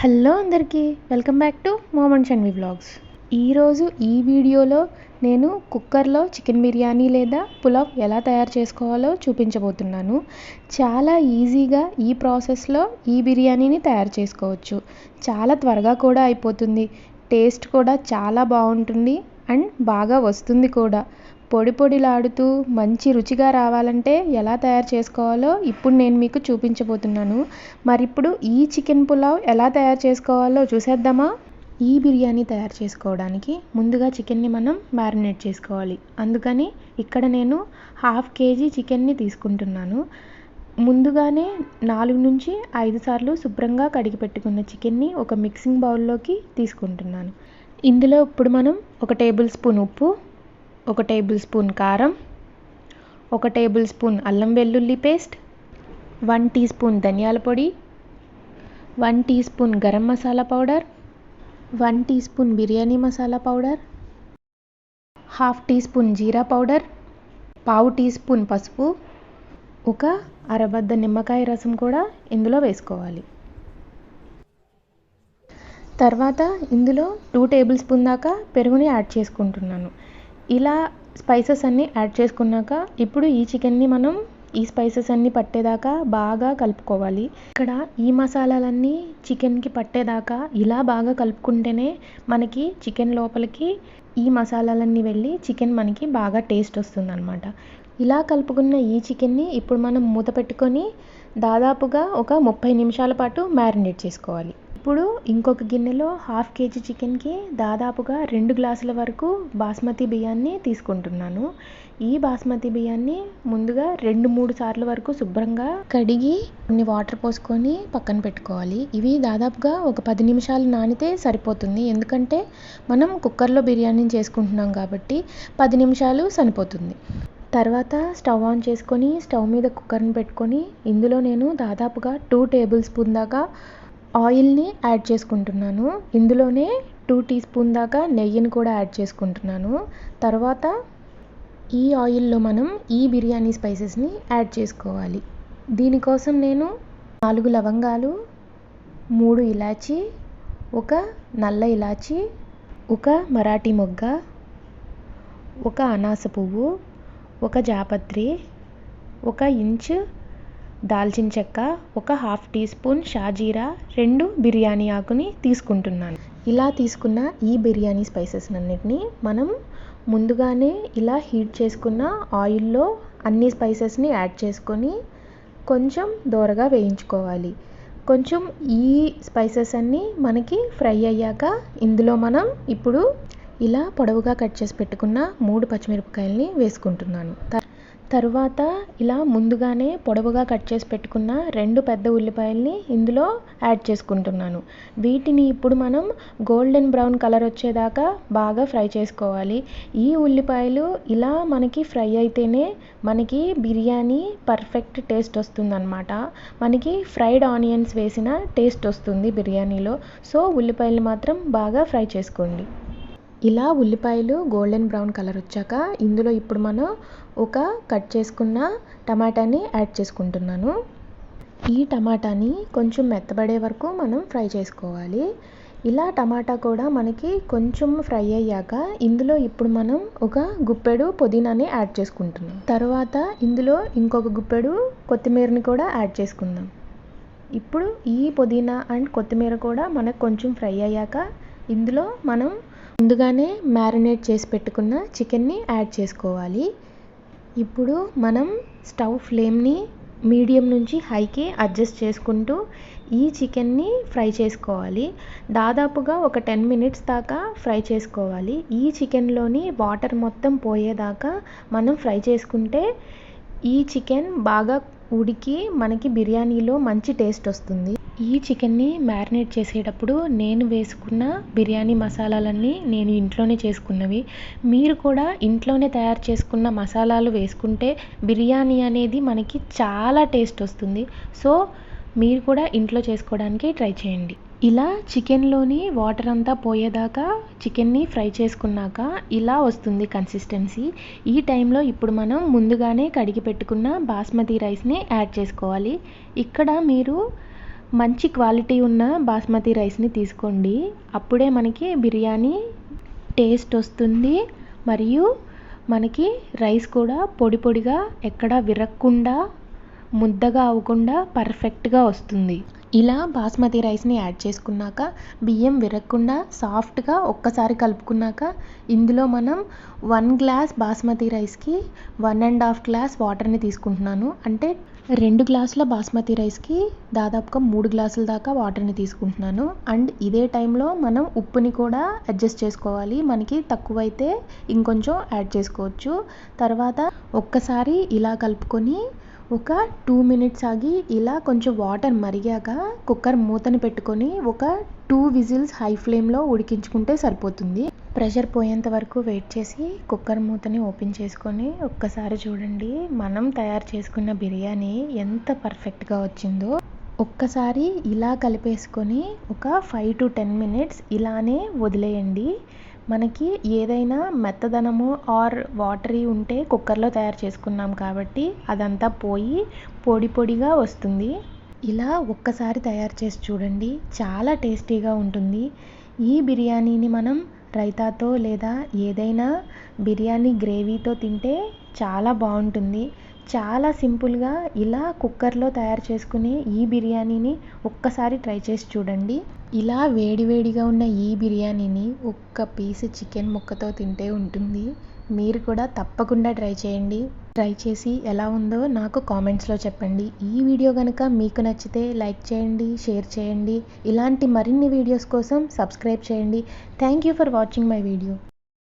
Hello అందరికీ welcome back to moments and vlogs. ఈరోజు ఈ వీడియోలో నేను కుక్కర్లో చికెన్ బిర్యానీ లేదా పులావ్ ఎలా తయారు చేసుకోవాలో చూపించబోతున్నాను. చాలా ఈజీగా ఈ ప్రాసెస్లో ఈ బిర్యానీని తయారు చేసుకోవచ్చు. చాలా త్వరగా కూడా అయిపోతుంది. టేస్ట్ కూడా చాలా బాగుంటుంది అండ్ బాగా వస్తుంది కూడా. పొడి పొడిలాడుతూ మంచి రుచిగా రావాలంటే ఎలా తయారు చేసుకోవాలో ఇప్పుడు నేను మీకు చూపించబోతున్నాను. మరి ఇప్పుడు ఈ చికెన్ పులావ్ ఎలా తయారు చేసుకోవాలో చూసేద్దామా? ఈ బిర్యానీ తయారు చేసుకోవడానికి ముందుగా చికెన్ని మనం మ్యారినేట్ చేసుకోవాలి. అందుకని ఇక్కడ నేను 1/2 kg చికెన్ని తీసుకుంటున్నాను. ముందుగానే 4 నుంచి 5 సార్లు శుభ్రంగా కడిగి పెట్టుకున్న చికెన్ని ఒక మిక్సింగ్ బౌల్లోకి తీసుకుంటున్నాను. ఇందులో ఇప్పుడు మనం 1 టేబుల్ స్పూన్ ఉప్పు, 1 టేబుల్ స్పూన్ కారం, 1 టేబుల్ స్పూన్ అల్లం వెల్లుల్లి పేస్ట్, 1 టీ స్పూన్ ధనియాల పొడి, 1 teaspoon garam masala powder, 1 teaspoon biryani masala powder, 1/2 teaspoon jeera powder, 1/2 teaspoon పసుపు, ఒక అరబద్ద నిమ్మకాయ రసం కూడా ఇందులో వేసుకోవాలి. తర్వాత ఇందులో 2 టేబుల్ స్పూన్ దాకా పెరుగుని యాడ్ చేసుకుంటున్నాను. ఇలా స్పైసెస్ అన్నీ యాడ్ చేసుకున్నాక ఇప్పుడు ఈ చికెన్ని మనం ఈ స్పైసెస్ అన్నీ పట్టేదాకా బాగా కలుపుకోవాలి. ఇక్కడ ఈ మసాలాలన్నీ చికెన్కి పట్టేదాకా ఇలా బాగా కలుపుకుంటేనే మనకి చికెన్ లోపలికి ఈ మసాలాలన్నీ వెళ్ళి చికెన్ మనకి బాగా టేస్ట్ వస్తుందన్నమాట. ఇలా కలుపుకున్న ఈ చికెన్ని ఇప్పుడు మనం మూత పెట్టుకొని దాదాపుగా ఒక 30 నిమిషాల పాటు మ్యారినేట్ చేసుకోవాలి. ఇప్పుడు ఇంకొక గిన్నెలో 1/2 kg చికెన్కి దాదాపుగా 2 గ్లాసుల వరకు బాస్మతి బియ్యాన్ని తీసుకుంటున్నాను. ఈ బాస్మతి బియ్యాన్ని ముందుగా 2-3 సార్లు వరకు శుభ్రంగా కడిగి కొన్ని వాటర్ పోసుకొని పక్కన పెట్టుకోవాలి. ఇవి దాదాపుగా ఒక 10 నిమిషాలు నానితే సరిపోతుంది. ఎందుకంటే మనం కుక్కర్లో బిర్యానీ చేసుకుంటున్నాం కాబట్టి 10 నిమిషాలు సరిపోతుంది. తర్వాత స్టవ్ ఆన్ చేసుకొని స్టవ్ మీద కుక్కర్ని పెట్టుకొని ఇందులో నేను దాదాపుగా 2 టేబుల్ స్పూన్ దాకా ఆయిల్ని యాడ్ చేసుకుంటున్నాను. ఇందులోనే 2 టీ స్పూన్ దాకా నెయ్యిని కూడా యాడ్ చేసుకుంటున్నాను. తర్వాత ఈ ఆయిల్లో మనం ఈ బిర్యానీ స్పైసెస్ని యాడ్ చేసుకోవాలి. దీనికోసం నేను 4 లవంగాలు, 3 ఇలాచీ, ఒక నల్ల ఇలాచీ, ఒక మరాఠీ మొగ్గ, ఒక అనాస పువ్వు, ఒక జాపత్రి, 1 ఇంచు దాల్చిన చెక్క, ఒక 1/2 టీ స్పూన్ షాజీరా, 2 బిర్యానీ ఆకుని తీసుకుంటున్నాను. ఇలా తీసుకున్న ఈ బిర్యానీ స్పైసెస్ అన్నిటినీ మనం ముందుగానే ఇలా హీట్ చేసుకున్న ఆయిల్లో అన్ని స్పైసెస్ని యాడ్ చేసుకొని కొంచెం దోరగా వేయించుకోవాలి. కొంచెం ఈ స్పైసెస్ అన్నీ మనకి ఫ్రై అయ్యాక ఇందులో మనం ఇప్పుడు ఇలా పొడవుగా కట్ చేసి పెట్టుకున్న 3 పచ్చిమిరపకాయలని వేసుకుంటున్నాను. తర్వాత ఇలా ముందుగానే పొడవుగా కట్ చేసి పెట్టుకున్న 2 పెద్ద ఉల్లిపాయల్ని ఇందులో యాడ్ చేసుకుంటున్నాను. వీటిని ఇప్పుడు మనం గోల్డెన్ బ్రౌన్ కలర్ వచ్చేదాకా బాగా ఫ్రై చేసుకోవాలి. ఈ ఉల్లిపాయలు ఇలా మనకి ఫ్రై అయితేనే మనకి బిర్యానీ పర్ఫెక్ట్ టేస్ట్ వస్తుందన్నమాట. మనకి ఫ్రైడ్ ఆనియన్స్ వేసిన టేస్ట్ వస్తుంది బిర్యానీలో. సో ఉల్లిపాయలు మాత్రం బాగా ఫ్రై చేసుకోండి. ఇలా ఉల్లిపాయలు గోల్డెన్ బ్రౌన్ కలర్ వచ్చాక ఇందులో ఇప్పుడు మనం ఒక కట్ చేసుకున్న టమాటాని యాడ్ చేసుకుంటున్నాను. ఈ టమాటాని కొంచెం మెత్తబడే వరకు మనం ఫ్రై చేసుకోవాలి. ఇలా టమాటా కూడా మనకి కొంచెం ఫ్రై అయ్యాక ఇందులో ఇప్పుడు మనం ఒక గుప్పెడు పుదీనాని యాడ్ చేసుకుంటున్నాం. తర్వాత ఇందులో ఇంకొక గుప్పెడు కొత్తిమీరని కూడా యాడ్ చేసుకుందాం. ఇప్పుడు ఈ పుదీనా అండ్ కొత్తిమీర కూడా మనకు కొంచెం ఫ్రై అయ్యాక ఇందులో మనం ముందుగానే మ్యారినేట్ చేసి పెట్టుకున్న చికెన్ని యాడ్ చేసుకోవాలి. ఇప్పుడు మనం స్టవ్ ఫ్లేమ్ని మీడియం నుంచి హైకి అడ్జస్ట్ చేసుకుంటూ ఈ చికెన్ని ఫ్రై చేసుకోవాలి. దాదాపుగా ఒక 10 మినిట్స్ దాకా ఫ్రై చేసుకోవాలి. ఈ చికెన్లోని వాటర్ మొత్తం పోయేదాకా మనం ఫ్రై చేసుకుంటే ఈ చికెన్ బాగా ఉడికి మనకి బిర్యానీలో మంచి టేస్ట్ వస్తుంది. ఈ చికెన్ని మ్యారినేట్ చేసేటప్పుడు నేను వేసుకున్న బిర్యానీ మసాలాలన్నీ నేను ఇంట్లోనే చేసుకున్నవి. మీరు కూడా ఇంట్లోనే తయారు చేసుకున్న మసాలాలు వేసుకుంటే బిర్యానీ అనేది మనకి చాలా టేస్ట్ వస్తుంది. సో మీరు కూడా ఇంట్లో చేసుకోవడానికి ట్రై చేయండి. ఇలా చికెన్లోని వాటర్ అంతా పోయేదాకా చికెన్ని ఫ్రై చేసుకున్నాక ఇలా వస్తుంది కన్సిస్టెన్సీ. ఈ టైంలో ఇప్పుడు మనం ముందుగానే కడిగి పెట్టుకున్న బాస్మతి రైస్ని యాడ్ చేసుకోవాలి. ఇక్కడ మీరు మంచి క్వాలిటీ ఉన్న బాస్మతి రైస్ని తీసుకోండి. అప్పుడే మనకి బిర్యానీ టేస్ట్ వస్తుంది. మరియు మనకి రైస్ కూడా పొడి పొడిగా ఎక్కడ విరక్కుండా ముద్దగా అవ్వకుండా పర్ఫెక్ట్గా వస్తుంది. ఇలా బాస్మతి రైస్ని యాడ్ చేసుకున్నాక బియ్యం విరగకుండా సాఫ్ట్గా ఒక్కసారి కలుపుకున్నాక ఇందులో మనం 1 గ్లాస్ బాస్మతి రైస్కి 1.5 గ్లాస్ వాటర్ని తీసుకుంటున్నాను. అంటే 2 గ్లాసుల బాస్మతి రైస్కి దాదాపుగా 3 గ్లాసుల దాకా వాటర్ని తీసుకుంటున్నాను. అండ్ ఇదే టైంలో మనం ఉప్పుని కూడా అడ్జస్ట్ చేసుకోవాలి. మనకి తక్కువైతే ఇంకొంచెం యాడ్ చేసుకోవచ్చు. తర్వాత ఒక్కసారి ఇలా కలుపుకొని ఒక 2 మినిట్స్ ఆగి ఇలా కొంచెం వాటర్ మరిగాక కుక్కర్ మూతని పెట్టుకొని ఒక 2 విజిల్స్ హై ఫ్లేమ్లో ఉడికించుకుంటే సరిపోతుంది. ప్రెషర్ పోయేంత వరకు వెయిట్ చేసి కుక్కర్ మూతని ఓపెన్ చేసుకొని ఒక్కసారి చూడండి మనం తయారు చేసుకున్న బిర్యానీ ఎంత పర్ఫెక్ట్గా వచ్చిందో. ఒక్కసారి ఇలా కలిపేసుకొని ఒక 5 to 10 మినిట్స్ ఇలానే వదిలేయండి. మనకి ఏదైనా మెత్తదనము ఆర్ వాటరీ ఉంటే కుక్కర్లో తయారు చేసుకున్నాం కాబట్టి అదంతా పోయి పొడి పొడిగా వస్తుంది. ఇలా ఒక్కసారి తయారు చేసి చూడండి, చాలా టేస్టీగా ఉంటుంది. ఈ బిర్యానీని మనం రైతాతో లేదా ఏదైనా బిర్యానీ గ్రేవీతో తింటే చాలా బాగుంటుంది. చాలా సింపుల్గా ఇలా కుక్కర్లో తయారు చేసుకునే ఈ బిర్యానీని ఒక్కసారి ట్రై చేసి చూడండి. ఇలా వేడివేడిగా ఉన్న ఈ బిర్యానీని ఒక్క పీస్ చికెన్ ముక్కతో తింటే ఉంటుంది. మీరు కూడా తప్పకుండా ట్రై చేయండి. ట్రై చేసి ఎలా ఉందో నాకు కామెంట్స్లో చెప్పండి. ఈ వీడియో కనుక మీకు నచ్చితే లైక్ చేయండి, షేర్ చేయండి. ఇలాంటి మరిన్ని వీడియోస్ కోసం సబ్స్క్రైబ్ చేయండి. Thank you for watching my video.